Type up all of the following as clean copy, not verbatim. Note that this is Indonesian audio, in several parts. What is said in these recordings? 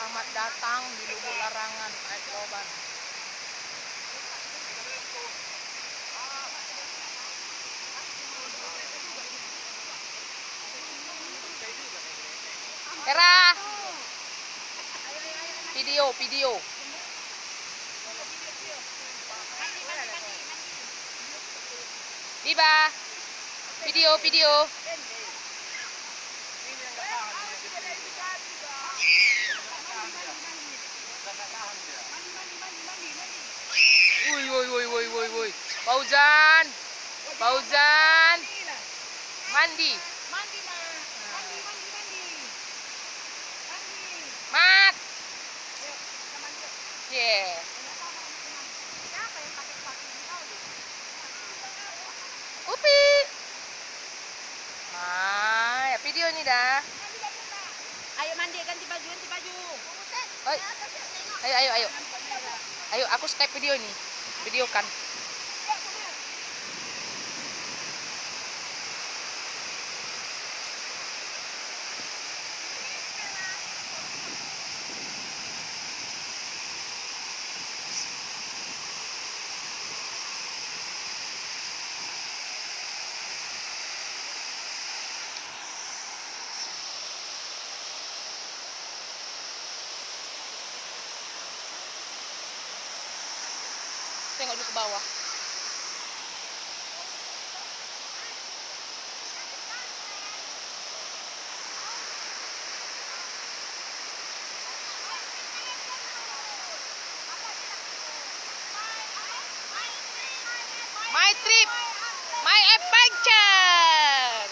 Selamat datang di Lubuk Larangan, Air Roban. Era, video. Biba, video. Woi. Fauzan. Mandi. Mat. Yeah. Upi. Ya video nih dah. Ayo mandi, ganti baju. Oi. Ayo. Ayo, aku Skype video nih. Videokan. Tengok dulu ke bawah. My trip, my adventure.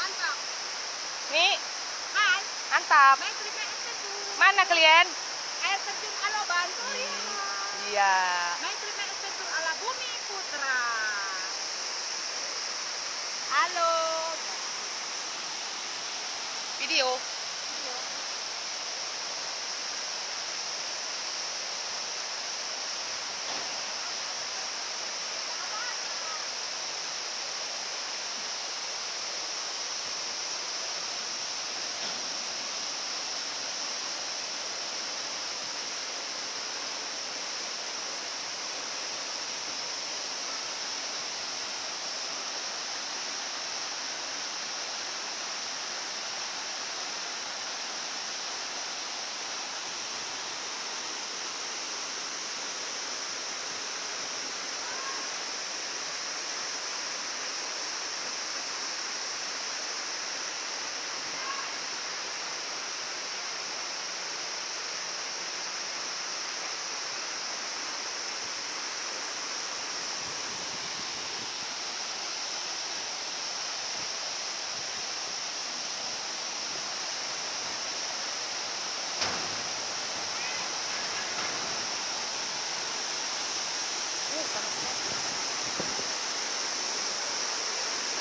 Mantap. Nih, Hai. mantap. Main trip air terjun. Mana kalian? Air terjun Aloban. Iya. Main trip air terjun ala Bumi Putra. Halo. Video.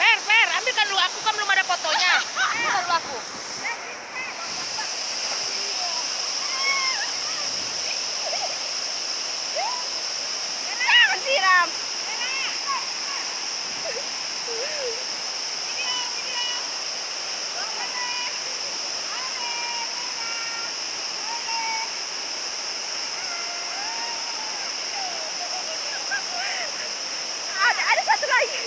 Fer, ambilkan dulu, aku kan belum ada fotonya. Ambilkan dulu aku. Jangan siram. Ada satu lagi.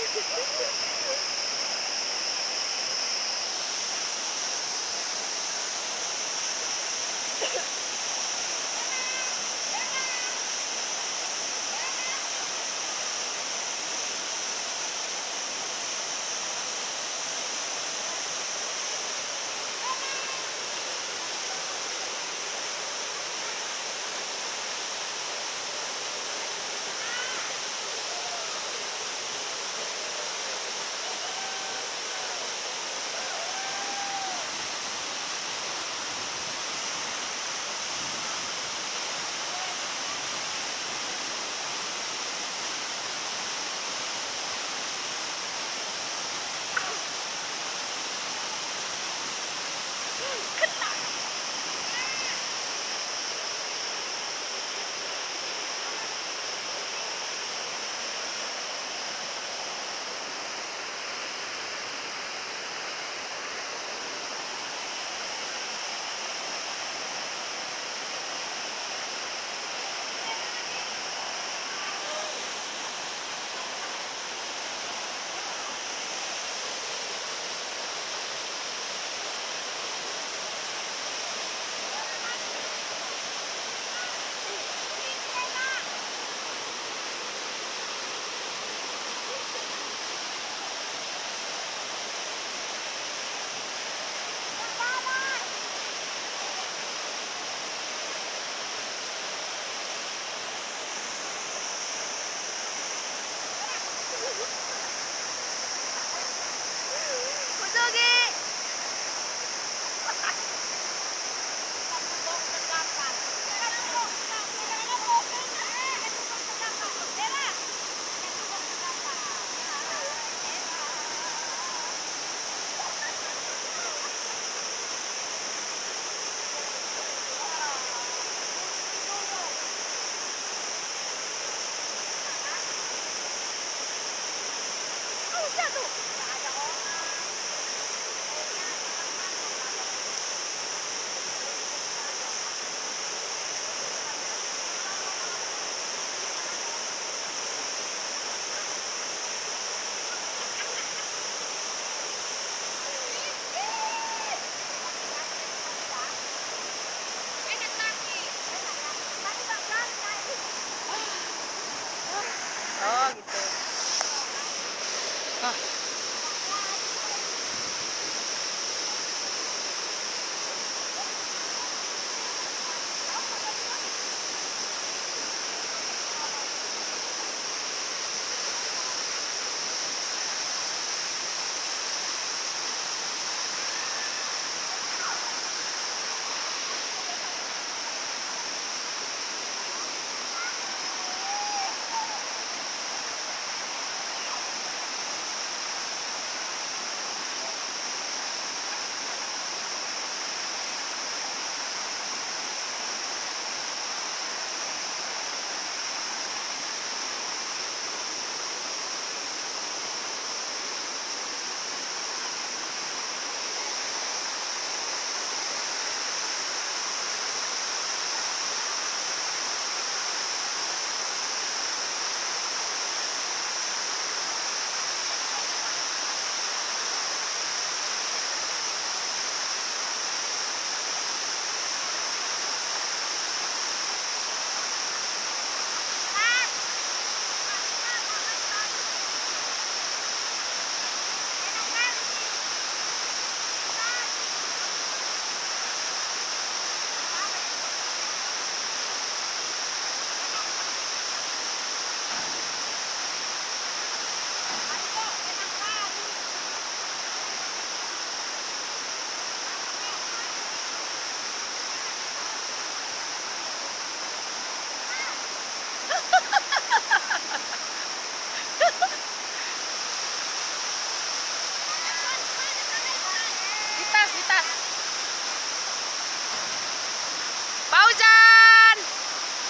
Fauzan,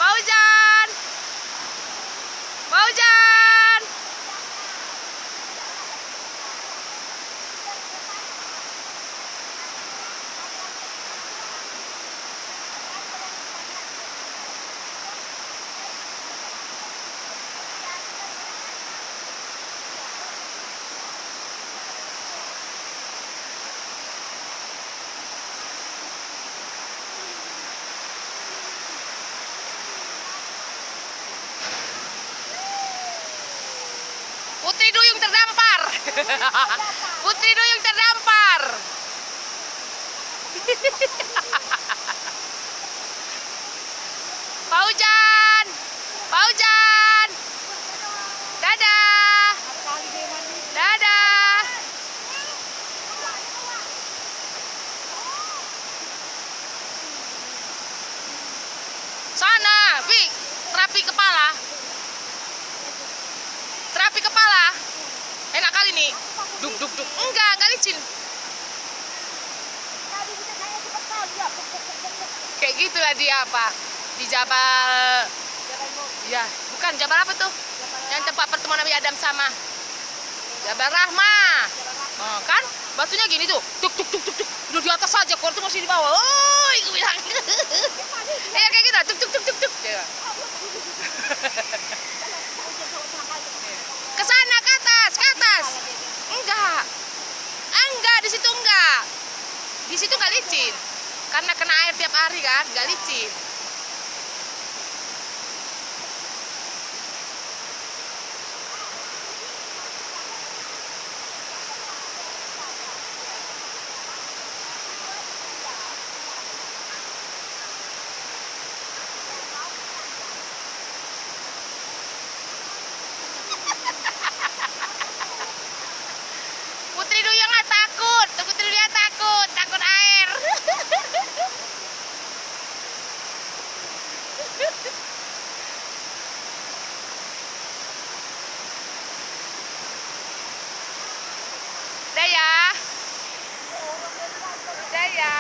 Fauzan, Fauzan. Putri Duyung terdampar. Putri Duyung terdampar. Fauzan, Fauzan. Dadah, dadah. Sana, Vic, terapi kepala. Terapi kepala. Enak kali nih. Duk duk duk. Enggak licin. Kayak gitulah dia apa? Di Jabal. Ya, bukan Jabal apa tuh? Yang tempat pertemuan Nabi Adam sama Jabal Rahmah. Oh, kan? Batunya gini tuh. Tuk tuk tuk tuk tuk. Udah di atas saja, kor tuh masih di bawah. Oi, gue bilang. Ya kayak gitu. Tuk tuk tuk tuk tuk. Ke sana, ke atas, ke atas. Enggak. Enggak, di situ enggak. Di situ enggak licin. Karena kena air tiap hari kan, enggak licin. Putri Duyung nggak takut, Putri Duyung takut, takut air. Udah ya, udah ya.